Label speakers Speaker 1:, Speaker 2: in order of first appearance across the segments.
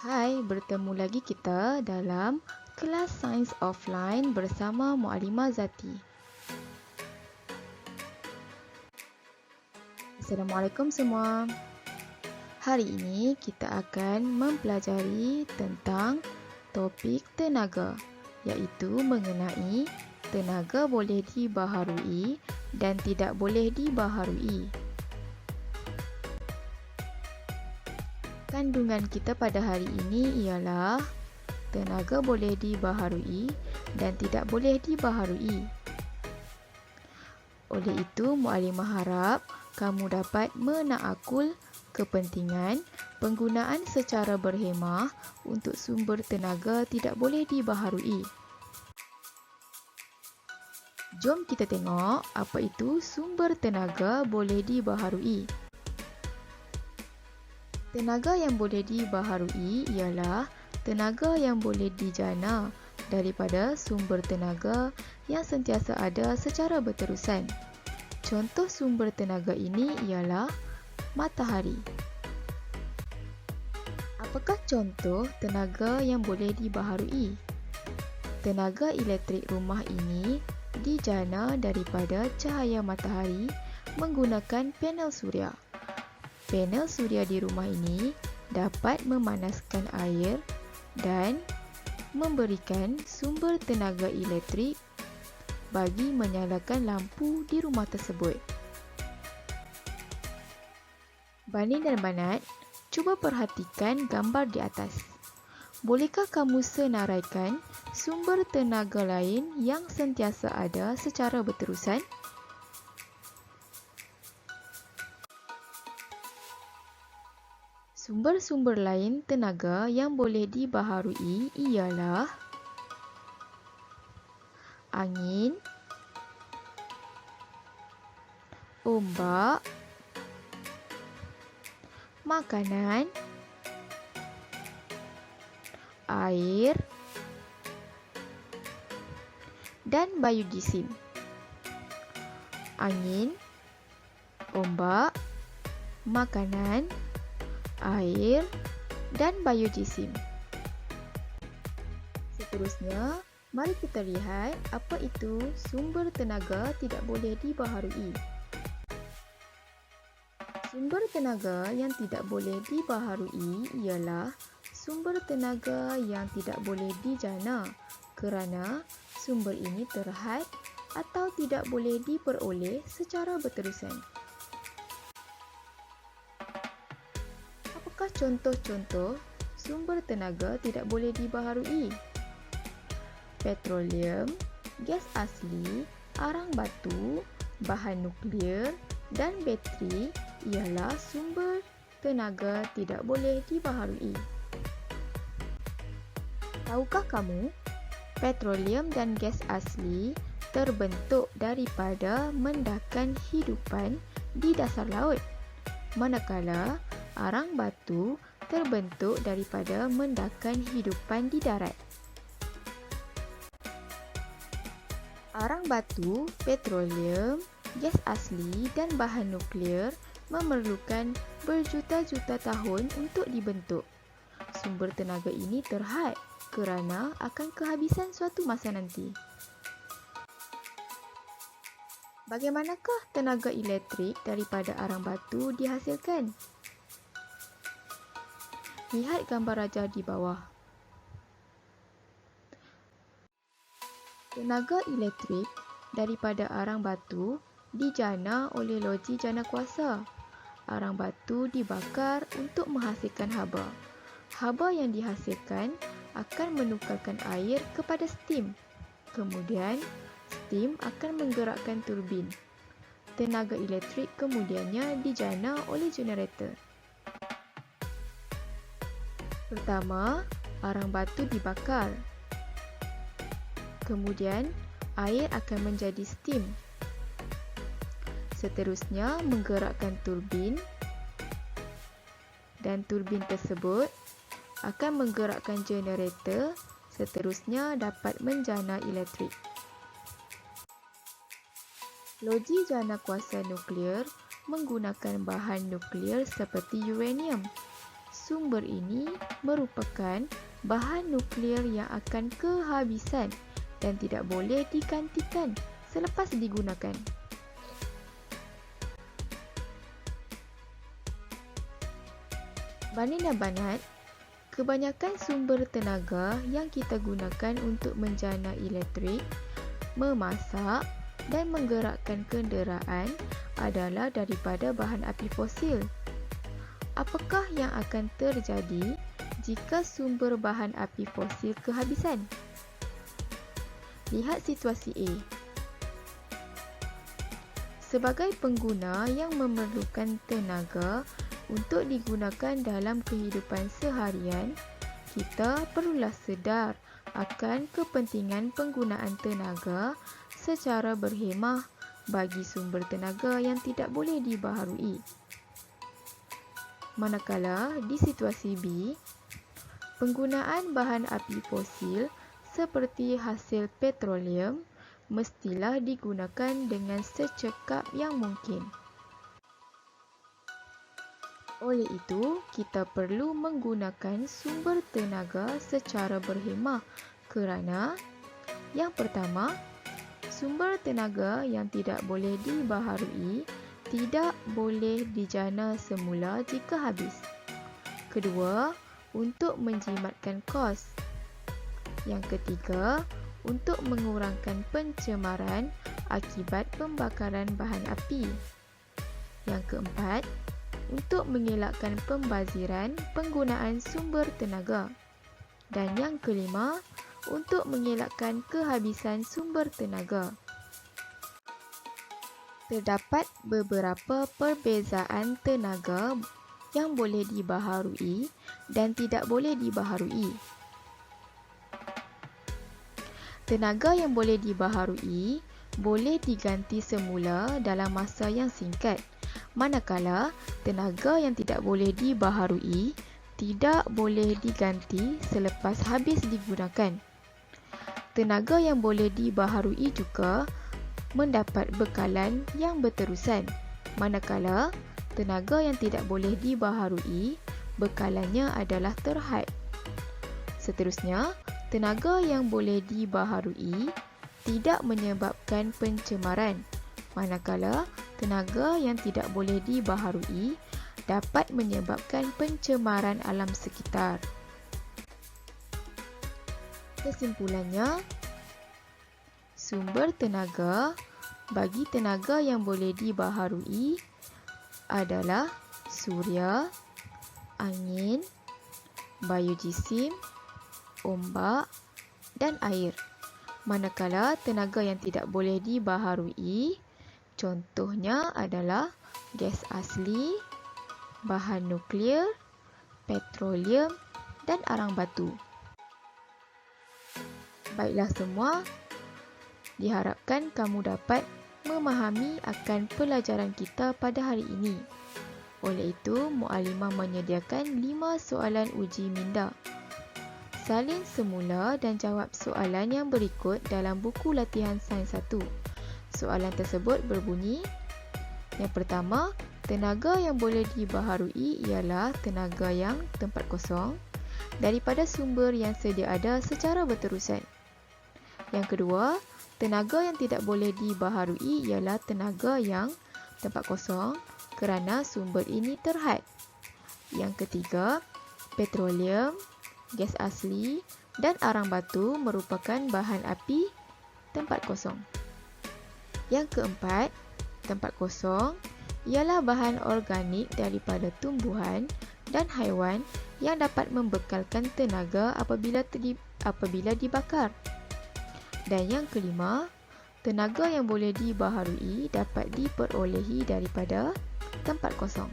Speaker 1: Hai, bertemu lagi kita dalam kelas Sains Offline bersama Muallimah Zati. Assalamualaikum semua. Hari ini kita akan mempelajari tentang topik tenaga, iaitu mengenai tenaga boleh dibaharui dan tidak boleh dibaharui. Kandungan kita pada hari ini ialah tenaga boleh dibaharui dan tidak boleh dibaharui. Oleh itu, Muallimah harap kamu dapat menakul kepentingan penggunaan secara berhemah untuk sumber tenaga tidak boleh dibaharui. Jom kita tengok apa itu sumber tenaga boleh dibaharui. Tenaga yang boleh dibaharui ialah tenaga yang boleh dijana daripada sumber tenaga yang sentiasa ada secara berterusan. Contoh sumber tenaga ini ialah matahari. Apakah contoh tenaga yang boleh dibaharui? Tenaga elektrik rumah ini dijana daripada cahaya matahari menggunakan panel suria. Panel suria di rumah ini dapat memanaskan air dan memberikan sumber tenaga elektrik bagi menyalakan lampu di rumah tersebut. Banin dan Banat, cuba perhatikan gambar di atas. Bolehkah kamu senaraikan sumber tenaga lain yang sentiasa ada secara berterusan? Sumber-sumber lain tenaga yang boleh dibaharui ialah angin, ombak, makanan, air, dan biojisim. Angin, ombak, makanan, air, dan biojisim. Seterusnya, mari kita lihat apa itu sumber tenaga tidak boleh dibaharui. Sumber tenaga yang tidak boleh dibaharui ialah sumber tenaga yang tidak boleh dijana kerana sumber ini terhad atau tidak boleh diperoleh secara berterusan. Apakah contoh-contoh sumber tenaga tidak boleh dibaharui? Petroleum, gas asli, arang batu, bahan nuklear dan bateri ialah sumber tenaga tidak boleh dibaharui. Tahukah kamu, petroleum dan gas asli terbentuk daripada mendakan hidupan di dasar laut, manakala arang batu terbentuk daripada mendakan hidupan di darat. Arang batu, petroleum, gas asli dan bahan nuklear memerlukan berjuta-juta tahun untuk dibentuk. Sumber tenaga ini terhad kerana akan kehabisan suatu masa nanti. Bagaimanakah tenaga elektrik daripada arang batu dihasilkan? Lihat gambar raja di bawah. Tenaga elektrik daripada arang batu dijana oleh loji jana kuasa. Arang batu dibakar untuk menghasilkan haba. Haba yang dihasilkan akan menukarkan air kepada steam. Kemudian, steam akan menggerakkan turbin. Tenaga elektrik kemudiannya dijana oleh generator. Pertama, arang batu dibakar. Kemudian, air akan menjadi steam. Seterusnya, menggerakkan turbin dan turbin tersebut akan menggerakkan generator, seterusnya dapat menjana elektrik. Loji jana kuasa nuklear menggunakan bahan nuklear seperti uranium. sumber ini merupakan bahan nuklear yang akan kehabisan dan tidak boleh digantikan selepas digunakan. Baninah Banat, kebanyakan sumber tenaga yang kita gunakan untuk menjana elektrik, memasak dan menggerakkan kenderaan adalah daripada bahan api fosil. Apakah yang akan terjadi jika sumber bahan api fosil kehabisan? Lihat situasi A. Sebagai pengguna yang memerlukan tenaga untuk digunakan dalam kehidupan seharian, kita perlulah sedar akan kepentingan penggunaan tenaga secara berhemah bagi sumber tenaga yang tidak boleh dibaharui. Manakala di situasi B, penggunaan bahan api fosil seperti hasil petroleum mestilah digunakan dengan secekap yang mungkin. Oleh itu, kita perlu menggunakan sumber tenaga secara berhemah kerana yang pertama, sumber tenaga yang tidak boleh dibaharui tidak boleh dijana semula jika habis. Kedua, untuk menjimatkan kos. Yang ketiga, untuk mengurangkan pencemaran akibat pembakaran bahan api. Yang keempat, untuk mengelakkan pembaziran penggunaan sumber tenaga. Dan yang kelima, untuk mengelakkan kehabisan sumber tenaga. Terdapat beberapa perbezaan tenaga yang boleh dibaharui dan tidak boleh dibaharui. Tenaga yang boleh dibaharui boleh diganti semula dalam masa yang singkat, manakala tenaga yang tidak boleh dibaharui tidak boleh diganti selepas habis digunakan. Tenaga yang boleh dibaharui juga mendapat bekalan yang berterusan, manakala tenaga yang tidak boleh dibaharui bekalannya adalah terhad. Seterusnya, tenaga yang boleh dibaharui tidak menyebabkan pencemaran, manakala tenaga yang tidak boleh dibaharui dapat menyebabkan pencemaran alam sekitar. Kesimpulannya, sumber tenaga bagi tenaga yang boleh dibaharui adalah suria, angin, biojisim, ombak dan air. Manakala tenaga yang tidak boleh dibaharui, contohnya adalah gas asli, bahan nuklear, petroleum dan arang batu. Baiklah semua, diharapkan kamu dapat memahami akan pelajaran kita pada hari ini. Oleh itu, Muallimah menyediakan 5 soalan uji minda. Salin semula dan jawab soalan yang berikut dalam buku latihan Sains 1. Soalan tersebut berbunyi, yang pertama, tenaga yang boleh dibaharui ialah tenaga yang tempat kosong daripada sumber yang sedia ada secara berterusan. Yang kedua, tenaga yang tidak boleh dibaharui ialah tenaga yang tempat kosong kerana sumber ini terhad. Yang ketiga, petroleum, gas asli dan arang batu merupakan bahan api tempat kosong. Yang keempat, tempat kosong ialah bahan organik daripada tumbuhan dan haiwan yang dapat membekalkan tenaga apabila dibakar. Dan yang kelima, tenaga yang boleh dibaharui dapat diperolehi daripada tempat kosong.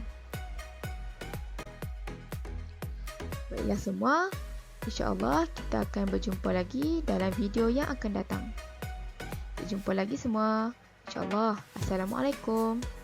Speaker 1: Baiklah semua, insya-Allah kita akan berjumpa lagi dalam video yang akan datang. Kita jumpa lagi semua. InsyaAllah. Assalamualaikum.